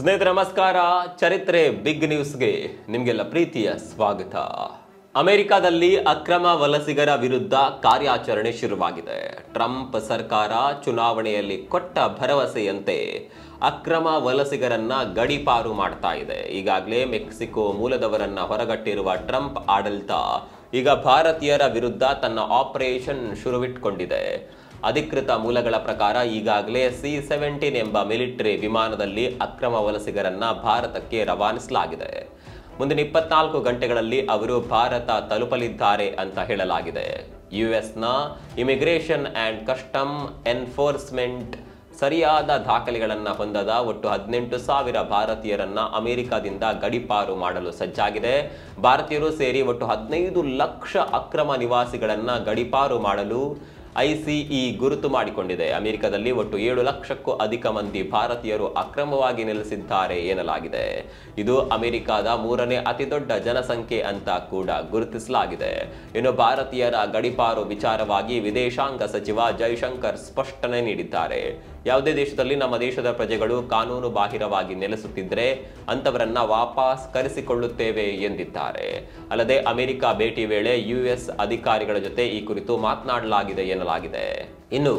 ಸ್ನೇಹಿತರೆ ನಮಸ್ಕಾರ. ಚರಿತ್ರೆ ಬಿಗ್ ನ್ಯೂಸ್ಗೆ ನಿಮಗೆಲ್ಲ ಪ್ರೀತಿಯ ಸ್ವಾಗತ. ಅಮೆರಿಕದಲ್ಲಿ ಅಕ್ರಮ ವಲಸಿಗರ ವಿರುದ್ಧ ಕಾರ್ಯಾಚರಣೆ ಶುರುವಾಗಿದೆ. ಟ್ರಂಪ್ ಸರ್ಕಾರ ಚುನಾವಣೆಯಲ್ಲಿ ಕೊಟ್ಟ ಭರವಸೆಯಂತೆ ಅಕ್ರಮ ವಲಸಿಗರನ್ನ ಗಡೀಪಾರು ಮಾಡ್ತಾ ಇದೆ. ಈಗಾಗಲೇ ಮೆಕ್ಸಿಕೋ ಮೂಲದವರನ್ನ ಹೊರಗಟ್ಟಿರುವ ಟ್ರಂಪ್ ಆಡಳಿತ ಈಗ ಭಾರತೀಯರ ವಿರುದ್ಧ ತನ್ನ ಆಪರೇಷನ್ ಶುರುವಿಟ್ಕೊಂಡಿದೆ. ಅಧಿಕೃತ ಮೂಲಗಳ ಪ್ರಕಾರ ಈಗಾಗಲೇ C-17 ಎಂಬ ಮಿಲಿಟರಿ ವಿಮಾನದಲ್ಲಿ ಅಕ್ರಮ ವಲಸಿಗರನ್ನ ಭಾರತಕ್ಕೆ ರವಾನಿಸಲಾಗಿದೆ. ಮುಂದಿನ 24 ಗಂಟೆಗಳಲ್ಲಿ ಅವರು ಭಾರತ ತಲುಪಲಿದ್ದಾರೆ ಅಂತ ಹೇಳಲಾಗಿದೆ. ಯುಎಸ್ನ ಇಮಿಗ್ರೇಷನ್ ಅಂಡ್ ಕಸ್ಟಮ್ ಎನ್ಫೋರ್ಸ್ಮೆಂಟ್ ಸರಿಯಾದ ದಾಖಲೆಗಳನ್ನು ಹೊಂದದ ಒಟ್ಟು 18,000 ಭಾರತೀಯರನ್ನ ಅಮೆರಿಕದಿಂದ ಗಡೀಪಾರು ಮಾಡಲು ಸಜ್ಜಾಗಿದೆ. ಭಾರತೀಯರು ಸೇರಿ ಒಟ್ಟು 15 ಲಕ್ಷ ಅಕ್ರಮ ನಿವಾಸಿಗಳನ್ನ ಗಡೀಪಾರು ಮಾಡಲು ICE ಗುರುತು ಮಾಡಿಕೊಂಡಿದೆ. ಅಮೆರಿಕದಲ್ಲಿ ಒಟ್ಟು 7 ಲಕ್ಷಕ್ಕೂ ಅಧಿಕ ಮಂದಿ ಭಾರತೀಯರು ಅಕ್ರಮವಾಗಿ ನೆಲೆಸಿದ್ದಾರೆ ಎನ್ನಲಾಗಿದೆ. ಇದು ಅಮೆರಿಕದ 3ನೇ ಅತಿದೊಡ್ಡ ಜನಸಂಖ್ಯೆ ಅಂತ ಕೂಡ ಗುರುತಿಸಲಾಗಿದೆ. ಇನ್ನು ಭಾರತೀಯರ ಗಡೀಪಾರು ವಿಚಾರವಾಗಿ ವಿದೇಶಾಂಗ ಸಚಿವ ಜೈಶಂಕರ್ ಸ್ಪಷ್ಟನೆ ನೀಡಿದ್ದಾರೆ. ಯಾವುದೇ ದೇಶದಲ್ಲಿ ನಮ್ಮ ದೇಶದ ಪ್ರಜೆಗಳು ಕಾನೂನು ಬಾಹಿರವಾಗಿ ನೆಲೆಸುತ್ತಿದ್ದರೆ ಅಂತವರನ್ನ ವಾಪಸ್ ಕರೆಸಿಕೊಳ್ಳುತ್ತೇವೆ ಎಂದಿದ್ದಾರೆ. ಅಲ್ಲದೆ ಅಮೆರಿಕ ಭೇಟಿ ವೇಳೆ US ಅಧಿಕಾರಿಗಳ ಜೊತೆ ಈ ಕುರಿತು ಮಾತನಾಡಲಾಗಿದೆ ಎನ್ನಲಾಗಿದೆ. ಇನ್ನು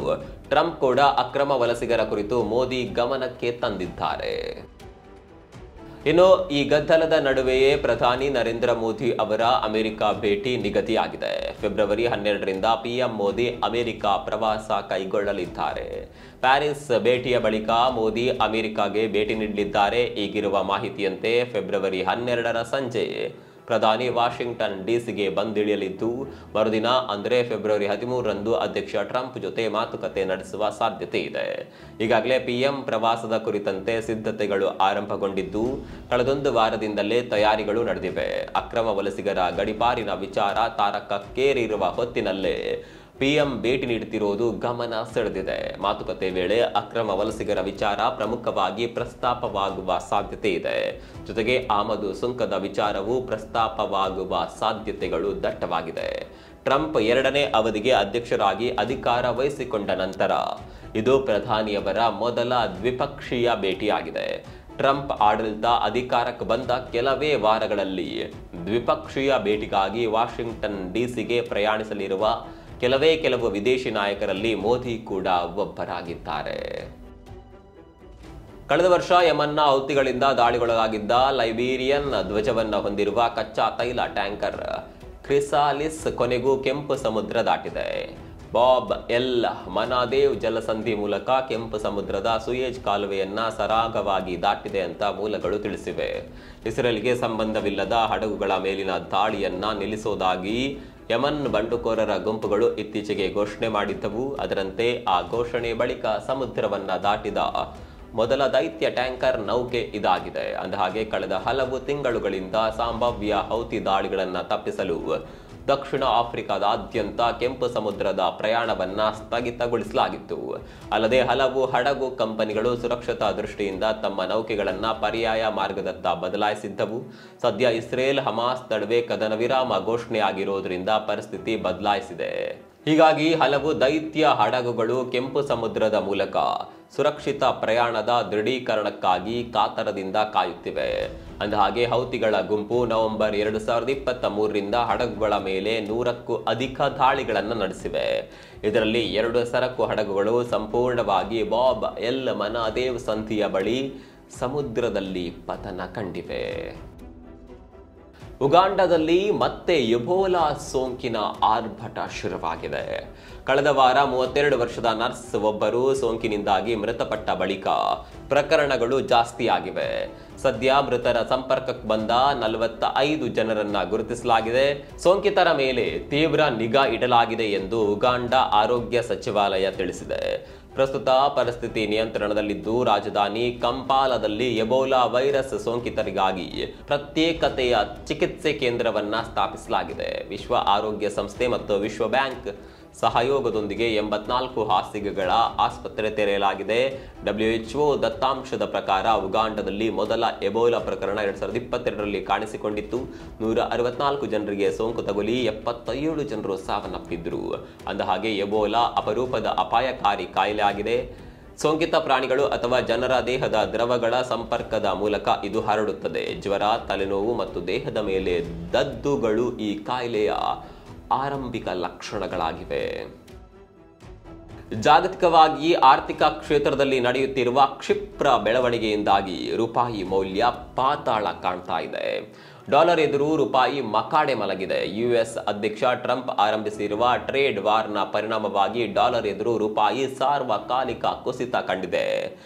ಟ್ರಂಪ್ ಕೂಡ ಅಕ್ರಮ ವಲಸಿಗರ ಕುರಿತು ಮೋದಿ ಗಮನಕ್ಕೆ ತಂದಿದ್ದಾರೆ. ಇನ್ನು ಈ ಗದ್ದಲದ ನಡುವೆಯೇ ಪ್ರಧಾನಿ ನರೇಂದ್ರ ಮೋದಿ ಅವರ ಅಮೆರಿಕ ಭೇಟಿ ನಿಗದಿಯಾಗಿದೆ. ಫೆಬ್ರವರಿ 12ರಿಂದ PM ಮೋದಿ ಅಮೆರಿಕ ಪ್ರವಾಸ ಕೈಗೊಳ್ಳಲಿದ್ದಾರೆ. ಪ್ಯಾರಿಸ್ ಭೇಟಿಯ ಬಳಿಕ ಮೋದಿ ಅಮೆರಿಕಾಗೆ ಭೇಟಿ ನೀಡಲಿದ್ದಾರೆ. ಈಗಿರುವ ಮಾಹಿತಿಯಂತೆ ಫೆಬ್ರವರಿ 12ರ ಸಂಜೆ ಪ್ರಧಾನಿ ವಾಷಿಂಗ್ಟನ್ DCಗೆ ಬಂದಿಳಿಯಲಿದ್ದು ಮರುದಿನ ಅಂದರೆ ಫೆಬ್ರವರಿ 13ರಂದು ಅಧ್ಯಕ್ಷ ಟ್ರಂಪ್ ಜೊತೆ ಮಾತುಕತೆ ನಡೆಸುವ ಸಾಧ್ಯತೆ ಇದೆ. ಈಗಾಗಲೇ PM ಪ್ರವಾಸದ ಕುರಿತಂತೆ ಸಿದ್ಧತೆಗಳು ಆರಂಭಗೊಂಡಿದ್ದು ಕಳೆದೊಂದು ವಾರದಿಂದಲೇ ತಯಾರಿಗಳು ನಡೆದಿವೆ. ಅಕ್ರಮ ವಲಸಿಗರ ಗಡೀಪಾರಿನ ವಿಚಾರ ತಾರಕಕ್ಕೇರಿರುವ ಹೊತ್ತಿನಲ್ಲೇ PM ಭೇಟಿ ನೀಡುತ್ತಿರುವುದು ಗಮನ ಸೆಳೆದಿದೆ. ಮಾತುಕತೆ ವೇಳೆ ಅಕ್ರಮ ವಲಸಿಗರ ವಿಚಾರ ಪ್ರಮುಖವಾಗಿ ಪ್ರಸ್ತಾಪವಾಗುವ ಸಾಧ್ಯತೆ ಇದೆ. ಜೊತೆಗೆ ಆಮದು ಸುಂಕದ ವಿಚಾರವೂ ಪ್ರಸ್ತಾಪವಾಗುವ ಸಾಧ್ಯತೆಗಳು ದಟ್ಟವಾಗಿದೆ. ಟ್ರಂಪ್ 2ನೇ ಅವಧಿಗೆ ಅಧ್ಯಕ್ಷರಾಗಿ ಅಧಿಕಾರ ವಹಿಸಿಕೊಂಡ ನಂತರ ಇದು ಪ್ರಧಾನಿಯವರ ಮೊದಲ ದ್ವಿಪಕ್ಷೀಯ ಭೇಟಿಯಾಗಿದೆ. ಟ್ರಂಪ್ ಆಡಳಿತ ಅಧಿಕಾರಕ್ಕೆ ಬಂದ ಕೆಲವೇ ವಾರಗಳಲ್ಲಿ ದ್ವಿಪಕ್ಷೀಯ ಭೇಟಿಗಾಗಿ ವಾಷಿಂಗ್ಟನ್ DCಗೆ ಪ್ರಯಾಣಿಸಲಿರುವ ಕೆಲವು ವಿದೇಶಿ ನಾಯಕರಲ್ಲಿ ಮೋದಿ ಕೂಡ ಒಬ್ಬರಾಗಿದ್ದಾರೆ. ಕಳೆದ ವರ್ಷ ಯಮನ್ನ ಹೌತಿಗಳಿಂದ ದಾಳಿಗೊಳಗಾಗಿದ್ದ ಲೈಬೀರಿಯನ್ ಧ್ವಜವನ್ನು ಹೊಂದಿರುವ ಕಚ್ಚಾ ತೈಲ ಟ್ಯಾಂಕರ್ ಕ್ರಿಸಾಲಿಸ್ ಕೊನೆಗೂ ಕೆಂಪು ಸಮುದ್ರ ದಾಟಿದೆ. ಬಾಬ್ ಎಲ್ ಮನಾದೇವ್ ಜಲಸಂಧಿ ಮೂಲಕ ಕೆಂಪು ಸಮುದ್ರದ ಸುಯೇಜ್ ಕಾಲುವೆಯನ್ನ ಸರಾಗವಾಗಿ ದಾಟಿದೆ ಅಂತ ಮೂಲಗಳು ತಿಳಿಸಿವೆ. ಇಸ್ರೇಲ್ಗೆ ಸಂಬಂಧವಿಲ್ಲದ ಹಡಗುಗಳ ಮೇಲಿನ ದಾಳಿಯನ್ನ ನಿಲ್ಲಿಸೋದಾಗಿ ಯಮನ್ ಬಂಡುಕೋರರ ಗುಂಪುಗಳು ಇತ್ತೀಚೆಗೆ ಘೋಷಣೆ ಮಾಡಿದ್ದವು. ಅದರಂತೆ ಆ ಘೋಷಣೆ ಬಳಿಕ ಸಮುದ್ರವನ್ನ ದಾಟಿದ ಮೊದಲ ದೈತ್ಯ ಟ್ಯಾಂಕರ್ ನೌಕೆ ಇದಾಗಿದೆ. ಅಂದಹಾಗೆ ಕಳೆದ ಹಲವು ತಿಂಗಳುಗಳಿಂದ ಸಂಭಾವ್ಯ ಹೌತಿ ದಾಳಿಗಳನ್ನು ತಪ್ಪಿಸಲು ದಕ್ಷಿಣ ಆಫ್ರಿಕಾದಾದ್ಯಂತ ಕೆಂಪು ಸಮುದ್ರದ ಪ್ರಯಾಣವನ್ನ ಸ್ಥಗಿತಗೊಳಿಸಲಾಗಿತ್ತು. ಅಲ್ಲದೆ ಹಲವು ಹಡಗು ಕಂಪನಿಗಳು ಸುರಕ್ಷತಾ ದೃಷ್ಟಿಯಿಂದ ತಮ್ಮ ನೌಕೆಗಳನ್ನ ಪರ್ಯಾಯ ಮಾರ್ಗದತ್ತ ಬದಲಾಯಿಸಿದ್ದವು. ಸದ್ಯ ಇಸ್ರೇಲ್ ಹಮಾಸ್ ನಡುವೆ ಕದನ ವಿರಾಮ ಘೋಷಣೆಯಾಗಿರೋದ್ರಿಂದ ಪರಿಸ್ಥಿತಿ ಬದಲಾಯಿಸಿದೆ. ಹೀಗಾಗಿ ಹಲವು ದೈತ್ಯ ಹಡಗುಗಳು ಕೆಂಪು ಸಮುದ್ರದ ಮೂಲಕ ಸುರಕ್ಷಿತ ಪ್ರಯಾಣದ ದೃಢೀಕರಣಕ್ಕಾಗಿ ಕಾತರದಿಂದ ಕಾಯುತ್ತಿವೆ. ಅಂದಹಾಗೆ ಹೌತಿಗಳ ಗುಂಪು ನವೆಂಬರ್ 2023ರಿಂದ ಹಡಗುಗಳ ಮೇಲೆ 100ಕ್ಕೂ ಅಧಿಕ ದಾಳಿಗಳನ್ನು ನಡೆಸಿವೆ. ಇದರಲ್ಲಿ 2 ಸರಕು ಹಡಗುಗಳು ಸಂಪೂರ್ಣವಾಗಿ ಬಾಬ್ ಎಲ್ ಮನಾದೇವ್ ಸಂಧಿಯ ಬಳಿ ಸಮುದ್ರದಲ್ಲಿ ಪತನ ಕಂಡಿವೆ. ಉಗಾಂಡದಲ್ಲಿ ಮತ್ತೆ ಎಬೋಲಾ ಸೋಂಕಿನ ಆರ್ಭಟ ಶುರುವಾಗಿದೆ. ಕಳೆದ ವಾರ 32 ವರ್ಷದ ನರ್ಸ್ ಒಬ್ಬರು ಸೋಂಕಿನಿಂದಾಗಿ ಮೃತಪಟ್ಟ ಬಳಿಕ ಪ್ರಕರಣಗಳು ಜಾಸ್ತಿಯಾಗಿವೆ. ಸದ್ಯ ಮೃತರ ಸಂಪರ್ಕಕ್ಕೆ ಬಂದ 45 ಜನರನ್ನ ಗುರುತಿಸಲಾಗಿದೆ. ಸೋಂಕಿತರ ಮೇಲೆ ತೀವ್ರ ನಿಗಾ ಇಡಲಾಗಿದೆ ಎಂದು ಉಗಾಂಡ ಆರೋಗ್ಯ ಸಚಿವಾಲಯ ತಿಳಿಸಿದೆ. ಪ್ರಸ್ತುತ ಪರಿಸ್ಥಿತಿ ನಿಯಂತ್ರಣದಲ್ಲಿದ್ದು ರಾಜಧಾನಿ ಕಂಪಾಲದಲ್ಲಿ ಎಬೋಲಾ ವೈರಸ್ ಸೋಂಕಿತರಿಗಾಗಿ ಪ್ರತ್ಯೇಕತೆಯ ಚಿಕಿತ್ಸೆ ಕೇಂದ್ರವನ್ನ ಸ್ಥಾಪಿಸಲಾಗಿದೆ. ವಿಶ್ವ ಆರೋಗ್ಯ ಸಂಸ್ಥೆ ಮತ್ತು ವಿಶ್ವ ಬ್ಯಾಂಕ್ ಸಹಯೋಗದೊಂದಿಗೆ 84 ಹಾಸಿಗೆಗಳ ಆಸ್ಪತ್ರೆ ತೆರೆಯಲಾಗಿದೆ. WHO ದತ್ತಾಂಶದ ಪ್ರಕಾರ ಉಗಾಂಡದಲ್ಲಿ ಮೊದಲ ಎಬೋಲಾ ಪ್ರಕರಣ 2022ರಲ್ಲಿ ಕಾಣಿಸಿಕೊಂಡಿತ್ತು. 164 ಜನರಿಗೆ ಸೋಂಕು ತಗುಲಿ 77 ಜನರು ಸಾವನ್ನಪ್ಪಿದ್ರು. ಅಂದಹಾಗೆ ಎಬೋಲಾ ಅಪರೂಪದ ಅಪಾಯಕಾರಿ ಕಾಯಿಲೆ ಆಗಿದೆ. ಸೋಂಕಿತ ಪ್ರಾಣಿಗಳು ಅಥವಾ ಜನರ ದೇಹದ ದ್ರವಗಳ ಸಂಪರ್ಕದ ಮೂಲಕ ಇದು ಹರಡುತ್ತದೆ. ಜ್ವರ, ತಲೆನೋವು ಮತ್ತು ದೇಹದ ಮೇಲೆ ದದ್ದುಗಳು ಈ ಕಾಯಿಲೆಯ ಆರಂಭಿಕ ಲಕ್ಷಣಗಳಾಗಿವೆ. ಜಾಗತಿಕವಾಗಿ ಆರ್ಥಿಕ ಕ್ಷೇತ್ರದಲ್ಲಿ ನಡೆಯುತ್ತಿರುವ ಕ್ಷಿಪ್ರ ಬೆಳವಣಿಗೆಯಿಂದಾಗಿ ರೂಪಾಯಿ ಮೌಲ್ಯ ಪಾತಾಳ ಕಾಣ್ತಾ ಇದೆ. ಡಾಲರ್ ಎದುರು ರೂಪಾಯಿ ಮಕಾಡೆ ಮಲಗಿದೆ. ಯುಎಸ್ ಅಧ್ಯಕ್ಷ ಟ್ರಂಪ್ ಆರಂಭಿಸಿರುವ ಟ್ರೇಡ್ ವಾರ್ನ ಪರಿಣಾಮವಾಗಿ ಡಾಲರ್ ಎದುರು ರೂಪಾಯಿ ಸಾರ್ವಕಾಲಿಕ ಕುಸಿತ ಕಂಡಿದೆ.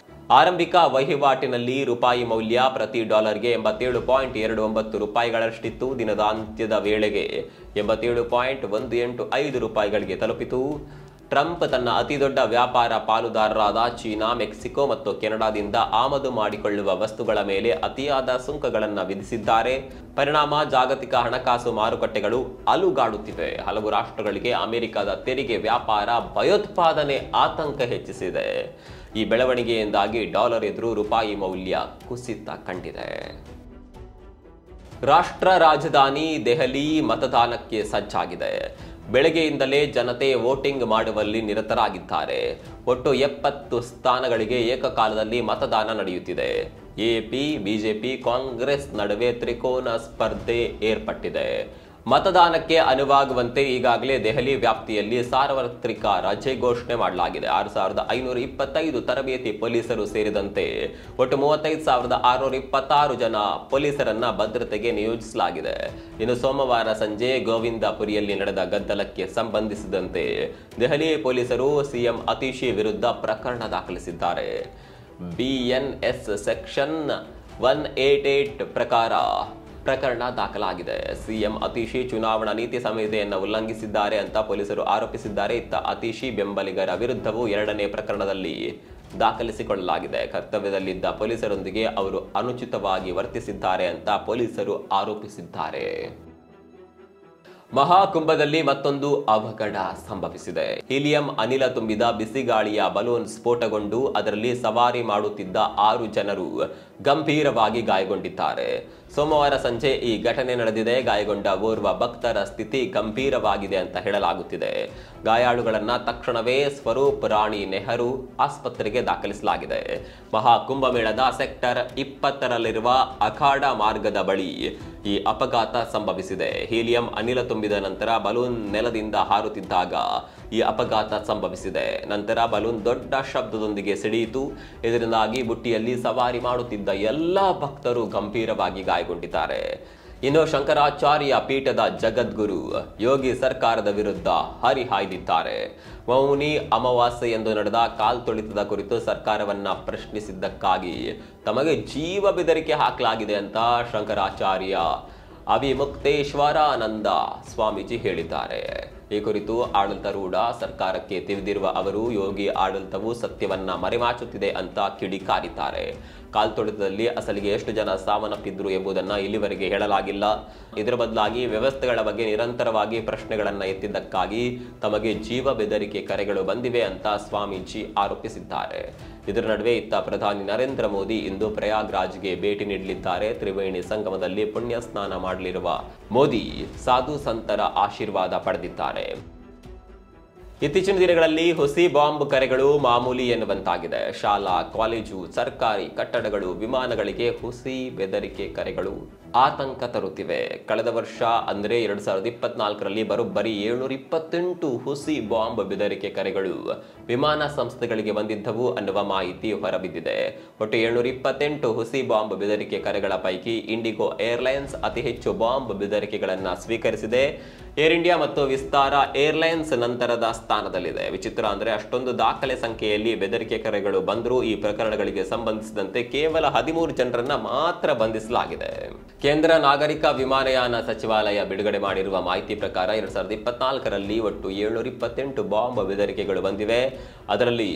ಆರಂಭಿಕ ವಹಿವಾಟಿನಲ್ಲಿ ರೂಪಾಯಿ ಮೌಲ್ಯ ಪ್ರತಿ ಡಾಲರ್ಗೆ 87.29 ರೂಪಾಯಿಗಳಷ್ಟಿತ್ತು. ದಿನದ ಅಂತ್ಯದ ವೇಳೆಗೆ 87.185 ರೂಪಾಯಿಗಳಿಗೆ ತಲುಪಿತು. ಟ್ರಂಪ್ ತನ್ನ ಅತಿದೊಡ್ಡ ವ್ಯಾಪಾರ ಪಾಲುದಾರರಾದ ಚೀನಾ, ಮೆಕ್ಸಿಕೋ ಮತ್ತು ಕೆನಡಾದಿಂದ ಆಮದು ಮಾಡಿಕೊಳ್ಳುವ ವಸ್ತುಗಳ ಮೇಲೆ ಅತಿಯಾದ ಸುಂಕಗಳನ್ನು ವಿಧಿಸಿದ್ದಾರೆ. ಪರಿಣಾಮ ಜಾಗತಿಕ ಹಣಕಾಸು ಮಾರುಕಟ್ಟೆಗಳು ಅಲುಗಾಡುತ್ತಿವೆ. ಹಲವು ರಾಷ್ಟ್ರಗಳಿಗೆ ಅಮೆರಿಕದ ತೆರಿಗೆ ವ್ಯಾಪಾರ ಭಯೋತ್ಪಾದನೆ ಆತಂಕ ಹೆಚ್ಚಿಸಿದೆ. ಈ ಬೆಳವಣಿಗೆಯಿಂದಾಗಿ ಡಾಲರ್ ಎದುರು ರೂಪಾಯಿ ಮೌಲ್ಯ ಕುಸಿತ ಕಂಡಿದೆ. ರಾಷ್ಟ್ರ ರಾಜಧಾನಿ ದೆಹಲಿ ಮತದಾನಕ್ಕೆ ಸಜ್ಜಾಗಿದೆ. ಬೆಳಗ್ಗೆಯಿಂದಲೇ ಜನತೆ ವೋಟಿಂಗ್ ಮಾಡುವಲ್ಲಿ ನಿರತರಾಗಿದ್ದಾರೆ. ಒಟ್ಟು 70 ಸ್ಥಾನಗಳಿಗೆ ಏಕಕಾಲದಲ್ಲಿ ಮತದಾನ ನಡೆಯುತ್ತಿದೆ. ಎಪಿ, ಬಿಜೆಪಿ, ಕಾಂಗ್ರೆಸ್ ನಡುವೆ ತ್ರಿಕೋನ ಸ್ಪರ್ಧೆ ಏರ್ಪಟ್ಟಿದೆ. ಮತದಾನಕ್ಕೆ ಅನುವಾಗುವಂತೆ ಈಗಾಗಲೇ ದೆಹಲಿ ವ್ಯಾಪ್ತಿಯಲ್ಲಿ ಸಾರ್ವತ್ರಿಕ ರಜೆ ಘೋಷಣೆ ಮಾಡಲಾಗಿದೆ. 6525 ತರಬೇತಿ ಪೊಲೀಸರು ಸೇರಿದಂತೆ ಒಟ್ಟು 35,626 ಜನ ಪೊಲೀಸರನ್ನ ಭದ್ರತೆಗೆ ನಿಯೋಜಿಸಲಾಗಿದೆ. ಇನ್ನು ಸೋಮವಾರ ಸಂಜೆ ಗೋವಿಂದಪುರಿಯಲ್ಲಿ ನಡೆದ ಗದ್ದಲಕ್ಕೆ ಸಂಬಂಧಿಸಿದಂತೆ ದೆಹಲಿ ಪೊಲೀಸರು ಸಿಎಂ ಅತೀಶಿ ವಿರುದ್ಧ ಪ್ರಕರಣ ದಾಖಲಿಸಿದ್ದಾರೆ. ಬಿಎನ್ಎಸ್ ಸೆಕ್ಷನ್ 188 ಪ್ರಕರಣ ದಾಖಲಾಗಿದೆ. ಸಿಎಂ ಅತೀಶಿ ಚುನಾವಣಾ ನೀತಿ ಸಂಹಿತೆಯನ್ನು ಉಲ್ಲಂಘಿಸಿದ್ದಾರೆ ಅಂತ ಪೊಲೀಸರು ಆರೋಪಿಸಿದ್ದಾರೆ. ಇತ್ತ ಅತೀಶಿ ಬೆಂಬಲಿಗರ ವಿರುದ್ಧವೂ 2ನೇ ಪ್ರಕರಣದಲ್ಲಿ ದಾಖಲಿಸಿಕೊಳ್ಳಲಾಗಿದೆ. ಕರ್ತವ್ಯದಲ್ಲಿದ್ದ ಪೊಲೀಸರೊಂದಿಗೆ ಅವರು ಅನುಚಿತವಾಗಿ ವರ್ತಿಸಿದ್ದಾರೆ ಅಂತ ಪೊಲೀಸರು ಆರೋಪಿಸಿದ್ದಾರೆ. ಮಹಾಕುಂಭದಲ್ಲಿ ಮತ್ತೊಂದು ಅವಘಡ ಸಂಭವಿಸಿದೆ. ಹೀಲಿಯಂ ಅನಿಲ ತುಂಬಿದ ಬಿಸಿಗಾಳಿಯ ಬಲೂನ್ ಸ್ಫೋಟಗೊಂಡು ಅದರಲ್ಲಿ ಸವಾರಿ ಮಾಡುತ್ತಿದ್ದ 6 ಜನರು ಗಂಭೀರವಾಗಿ ಗಾಯಗೊಂಡಿದ್ದಾರೆ. ಸೋಮವಾರ ಸಂಜೆ ಈ ಘಟನೆ ನಡೆದಿದೆ. ಗಾಯಗೊಂಡ ಓರ್ವ ಭಕ್ತರ ಸ್ಥಿತಿ ಗಂಭೀರವಾಗಿದೆ ಅಂತ ಹೇಳಲಾಗುತ್ತಿದೆ. ಗಾಯಾಳುಗಳನ್ನ ತಕ್ಷಣವೇ ಸ್ವರೂಪ್ ರಾಣಿ ನೆಹರು ಆಸ್ಪತ್ರೆಗೆ ದಾಖಲಿಸಲಾಗಿದೆ. ಮಹಾಕುಂಭಮೇಳದ ಸೆಕ್ಟರ್ 20ರಲ್ಲಿರುವ ಅಖಾಡ ಮಾರ್ಗದ ಬಳಿ ಈ ಅಪಘಾತ ಸಂಭವಿಸಿದೆ. ಹೀಲಿಯಂ ಅನಿಲ ತುಂಬಿದ ನಂತರ ಬಲೂನ್ ನೆಲದಿಂದ ಹಾರುತ್ತಿದ್ದಾಗ ಈ ಅಪಘಾತ ಸಂಭವಿಸಿದೆ. ನಂತರ ಬಲೂನ್ ದೊಡ್ಡ ಶಬ್ದದೊಂದಿಗೆ ಸಿಡಿಯಿತು. ಇದರಿಂದಾಗಿ ಬುಟ್ಟಿಯಲ್ಲಿ ಸವಾರಿ ಮಾಡುತ್ತಿದ್ದ ಎಲ್ಲಾ ಭಕ್ತರು ಗಂಭೀರವಾಗಿ ಗಾಯಗೊಂಡಿದ್ದಾರೆ. ಇನ್ನು ಶಂಕರಾಚಾರ್ಯ ಪೀಠದ ಜಗದ್ಗುರು ಯೋಗಿ ಸರ್ಕಾರದ ವಿರುದ್ಧ ಹರಿಹಾಯ್ದಿದ್ದಾರೆ. ಮೌನಿ ಅಮಾವಾಸ್ಯೆ ಎಂದು ನಡೆದ ಕಾಲ್ತುಳಿತದ ಕುರಿತು ಸರ್ಕಾರವನ್ನ ಪ್ರಶ್ನಿಸಿದ್ದಕ್ಕಾಗಿ ತಮಗೆ ಜೀವ ಬೆದರಿಕೆ ಹಾಕಲಾಗಿದೆ ಅಂತ ಶಂಕರಾಚಾರ್ಯ ಅವಿಮುಕ್ತೇಶ್ವರಾನಂದ ಸ್ವಾಮೀಜಿ ಹೇಳಿದ್ದಾರೆ. ಈ ಕುರಿತು ಆಡಳಿತಾರೂಢ ಸರ್ಕಾರಕ್ಕೆ ತಿಳಿದಿರುವ ಅವರು ಯೋಗಿ ಆಡಳಿತವು ಸತ್ಯವನ್ನ ಮರೆಮಾಚುತ್ತಿದೆ ಅಂತ ಕಿಡಿಕಾರಿದ್ದಾರೆ. ಕಾಲ್ತುಳಿತದಲ್ಲಿ ಅಸಲಿಗೆ ಎಷ್ಟು ಜನ ಸಾವನ್ನಪ್ಪಿದ್ರು ಎಂಬುದನ್ನು ಇಲ್ಲಿವರೆಗೆ ಹೇಳಲಾಗಿಲ್ಲ. ಇದರ ಬದಲಾಗಿ ವ್ಯವಸ್ಥೆಗಳ ಬಗ್ಗೆ ನಿರಂತರವಾಗಿ ಪ್ರಶ್ನೆಗಳನ್ನ ಎತ್ತಿದ್ದಕ್ಕಾಗಿ ತಮಗೆ ಜೀವ ಬೆದರಿಕೆ ಕರೆಗಳು ಬಂದಿವೆ ಅಂತ ಸ್ವಾಮೀಜಿ ಆರೋಪಿಸಿದ್ದಾರೆ. ಇದರ ನಡುವೆ ಇತ್ತ ಪ್ರಧಾನಿ ನರೇಂದ್ರ ಮೋದಿ ಇಂದು ಪ್ರಯಾಗ್ರಾಜ್ಗೆ ಭೇಟಿ ನೀಡಲಿದ್ದಾರೆ. ತ್ರಿವೇಣಿ ಸಂಗಮದಲ್ಲಿ ಪುಣ್ಯ ಸ್ನಾನ ಮಾಡಲಿರುವ ಮೋದಿ ಸಾಧು ಸಂತರ ಆಶೀರ್ವಾದ ಪಡೆದಿದ್ದಾರೆ. ಇತ್ತೀಚಿನ ದಿನಗಳಲ್ಲಿ ಹುಸಿ ಬಾಂಬ್ ಕರೆಗಳು ಮಾಮೂಲಿ ಎನ್ನುವಂತಾಗಿದೆ. ಶಾಲಾ, ಕಾಲೇಜು, ಸರ್ಕಾರಿ ಕಟ್ಟಡಗಳು, ವಿಮಾನಗಳಿಗೆ ಹುಸಿ ಬೆದರಿಕೆ ಕರೆಗಳು ಆತಂಕ ತರುತ್ತಿವೆ. ಕಳೆದ ವರ್ಷ ಅಂದ್ರೆ 2024ರಲ್ಲಿ ಬರೋಬ್ಬರಿ 728 ಹುಸಿ ಬಾಂಬ್ ಬೆದರಿಕೆ ಕರೆಗಳು ವಿಮಾನ ಸಂಸ್ಥೆಗಳಿಗೆ ಬಂದಿದ್ದವು ಅನ್ನುವ ಮಾಹಿತಿ ಹೊರಬಿದ್ದಿದೆ. ಒಟ್ಟು 728 ಹುಸಿ ಬಾಂಬ್ ಬೆದರಿಕೆ ಕರೆಗಳ ಪೈಕಿ ಇಂಡಿಗೋ ಏರ್ಲೈನ್ಸ್ ಅತಿ ಹೆಚ್ಚು ಬಾಂಬ್ ಬೆದರಿಕೆಗಳನ್ನು ಸ್ವೀಕರಿಸಿದೆ. ಏರ್ ಇಂಡಿಯಾ ಮತ್ತು ವಿಸ್ತಾರ ಏರ್ಲೈನ್ಸ್ ನಂತರದ ಸ್ಥಾನದಲ್ಲಿದೆ. ವಿಚಿತ್ರ ಅಂದ್ರೆ ಅಷ್ಟೊಂದು ದಾಖಲೆ ಸಂಖ್ಯೆಯಲ್ಲಿ ಬೆದರಿಕೆ ಕರೆಗಳು ಬಂದರೂ ಈ ಪ್ರಕರಣಗಳಿಗೆ ಸಂಬಂಧಿಸಿದಂತೆ ಕೇವಲ 13 ಜನರನ್ನ ಮಾತ್ರ ಬಂಧಿಸಲಾಗಿದೆ. ಕೇಂದ್ರ ನಾಗರಿಕ ವಿಮಾನಯಾನ ಸಚಿವಾಲಯ ಬಿಡುಗಡೆ ಮಾಡಿರುವ ಮಾಹಿತಿ ಪ್ರಕಾರ 2024ರಲ್ಲಿ ಒಟ್ಟು 728 ಬಾಂಬ್ ಬೆದರಿಕೆಗಳು ಬಂದಿವೆ. ಅದರಲ್ಲಿ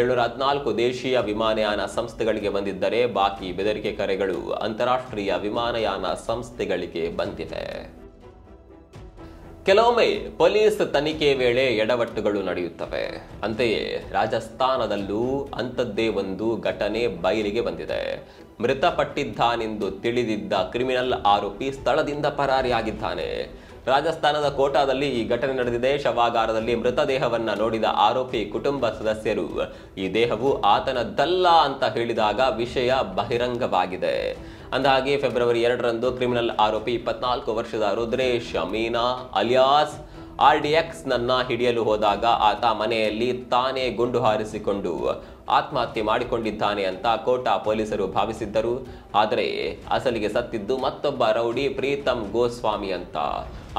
714 ದೇಶೀಯ ವಿಮಾನಯಾನ ಸಂಸ್ಥೆಗಳಿಗೆ ಬಂದಿದ್ದರೆ ಬಾಕಿ ಬೆದರಿಕೆ ಕರೆಗಳು ಅಂತಾರಾಷ್ಟ್ರೀಯ ವಿಮಾನಯಾನ ಸಂಸ್ಥೆಗಳಿಗೆ ಬಂದಿವೆ. ಕೆಲವೊಮ್ಮೆ ಪೊಲೀಸ್ ತನಿಖೆ ವೇಳೆ ಎಡವಟ್ಟುಗಳು ನಡೆಯುತ್ತವೆ. ಅಂತೆಯೇ ರಾಜಸ್ಥಾನದಲ್ಲೂ ಅಂಥದ್ದೇ ಒಂದು ಘಟನೆ ಬಯಲಿಗೆ ಬಂದಿದೆ. ಮೃತಪಟ್ಟಿದ್ದಾನೆಂದು ತಿಳಿದಿದ್ದ ಕ್ರಿಮಿನಲ್ ಆರೋಪಿ ಸ್ಥಳದಿಂದ ಪರಾರಿಯಾಗಿದ್ದಾನೆ. ರಾಜಸ್ಥಾನದ ಕೋಟಾದಲ್ಲಿ ಈ ಘಟನೆ ನಡೆದಿದೆ. ಶವಾಗಾರದಲ್ಲಿ ಮೃತದೇಹವನ್ನ ನೋಡಿದ ಆರೋಪಿ ಕುಟುಂಬ ಸದಸ್ಯರು ಈ ದೇಹವು ಆತನದ್ದಲ್ಲ ಅಂತ ಹೇಳಿದಾಗ ವಿಷಯ ಬಹಿರಂಗವಾಗಿದೆ. ಅಂದಹಾಗೆ ಫೆಬ್ರವರಿ 2ರಂದು ಕ್ರಿಮಿನಲ್ ಆರೋಪಿ 24 ವರ್ಷದ ರುದ್ರೇಶ್ ಮೀನಾ ಅಲಿಯಾಸ್ RDX ನನ್ನ ಹಿಡಿಯಲು ಹೋದಾಗ ಆತ ಮನೆಯಲ್ಲಿ ತಾನೇ ಗುಂಡು ಹಾರಿಸಿಕೊಂಡು ಆತ್ಮಹತ್ಯೆ ಮಾಡಿಕೊಂಡಿದ್ದಾನೆ ಅಂತ ಕೋಟಾ ಪೊಲೀಸರು ಭಾವಿಸಿದ್ದರು. ಆದರೆ ಅಸಲಿಗೆ ಸತ್ತಿದ್ದು ಮತ್ತೊಬ್ಬ ರೌಡಿ ಪ್ರೀತಮ್ ಗೋಸ್ವಾಮಿ ಅಂತ.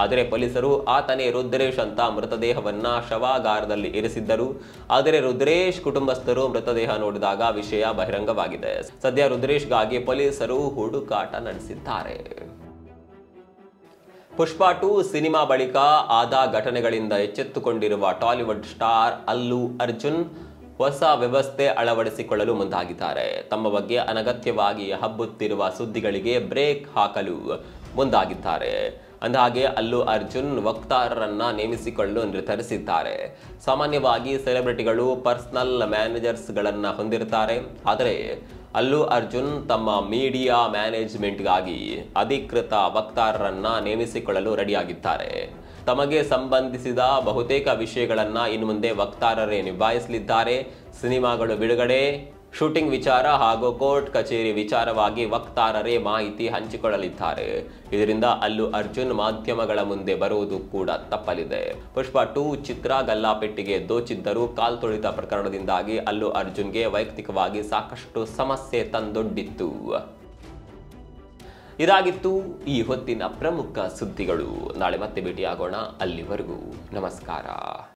ಆದರೆ ಪೊಲೀಸರು ಆತನೇ ರುದ್ರೇಶ್ ಅಂತ ಮೃತದೇಹವನ್ನ ಶವಾಗಾರದಲ್ಲಿ ಇರಿಸಿದ್ದರು. ಆದರೆ ರುದ್ರೇಶ್ ಕುಟುಂಬಸ್ಥರು ಮೃತದೇಹ ನೋಡಿದಾಗ ವಿಷಯ ಬಹಿರಂಗವಾಗಿದೆ. ಸದ್ಯ ರುದ್ರೇಶ್ಗಾಗಿ ಪೊಲೀಸರು ಹುಡುಕಾಟ ನಡೆಸಿದ್ದಾರೆ. ಪುಷ್ಪಾ 2 ಸಿನಿಮಾ ಬಳಿಕ ಆದ ಘಟನೆಗಳಿಂದ ಎಚ್ಚೆತ್ತುಕೊಂಡಿರುವ ಟಾಲಿವುಡ್ ಸ್ಟಾರ್ ಅಲ್ಲು ಅರ್ಜುನ್ ಹೊಸ ವ್ಯವಸ್ಥೆ ಅಳವಡಿಸಿಕೊಳ್ಳಲು ಮುಂದಾಗಿದ್ದಾರೆ. ತಮ್ಮ ಬಗ್ಗೆ ಅನಗತ್ಯವಾಗಿ ಹಬ್ಬುತ್ತಿರುವ ಸುದ್ದಿಗಳಿಗೆ ಬ್ರೇಕ್ ಹಾಕಲು ಮುಂದಾಗಿದ್ದಾರೆ. ಅಂದಹಾಗೆ ಅಲ್ಲು ಅರ್ಜುನ್ ವಕ್ತಾರರನ್ನ ನೇಮಿಸಿಕೊಳ್ಳಲು ನಿರ್ಧರಿಸಿದ್ದಾರೆ. ಸಾಮಾನ್ಯವಾಗಿ ಸೆಲೆಬ್ರಿಟಿಗಳು ಪರ್ಸನಲ್ ಮ್ಯಾನೇಜರ್ಸ್ಗಳನ್ನು ಹೊಂದಿರುತ್ತಾರೆ. ಆದರೆ ಅಲ್ಲು ಅರ್ಜುನ್ ತಮ್ಮ ಮೀಡಿಯಾ ಮ್ಯಾನೇಜ್ಮೆಂಟ್ಗಾಗಿ ಅಧಿಕೃತ ವಕ್ತಾರರನ್ನ ನೇಮಿಸಿಕೊಳ್ಳಲು ರೆಡಿಯಾಗಿದ್ದಾರೆ. ತಮಗೆ ಸಂಬಂಧಿಸಿದ ಬಹುತೇಕ ವಿಷಯಗಳನ್ನ ಇನ್ನು ಮುಂದೆ ವಕ್ತಾರರೇ ನಿಭಾಯಿಸಲಿದ್ದಾರೆ. ಸಿನಿಮಾಗಳು ಬಿಡುಗಡೆ, ಶೂಟಿಂಗ್ ವಿಚಾರ ಹಾಗೂ ಕೋರ್ಟ್ ಕಚೇರಿ ವಿಚಾರವಾಗಿ ವಕ್ತಾರರೇ ಮಾಹಿತಿ ಹಂಚಿಕೊಳ್ಳಲಿದ್ದಾರೆ. ಇದರಿಂದ ಅಲ್ಲು ಅರ್ಜುನ್ ಮಾಧ್ಯಮಗಳ ಮುಂದೆ ಬರುವುದು ಕೂಡ ತಪ್ಪಲಿದೆ. ಪುಷ್ಪಾ 2 ಚಿತ್ರ ಗಲ್ಲಾಪೆಟ್ಟಿಗೆ ದೋಚಿದ್ದರೂ ಕಾಲ್ತುಳಿತ ಪ್ರಕರಣದಿಂದಾಗಿ ಅಲ್ಲು ಅರ್ಜುನ್ಗೆ ವೈಯಕ್ತಿಕವಾಗಿ ಸಾಕಷ್ಟು ಸಮಸ್ಯೆ ತಂದೊಡ್ಡಿತ್ತು. ಇದಾಗಿತ್ತು ಈ ಹೊತ್ತಿನ ಪ್ರಮುಖ ಸುದ್ದಿಗಳು. ನಾಳೆ ಮತ್ತೆ ಭೇಟಿಯಾಗೋಣ. ಅಲ್ಲಿವರೆಗೂ ನಮಸ್ಕಾರ.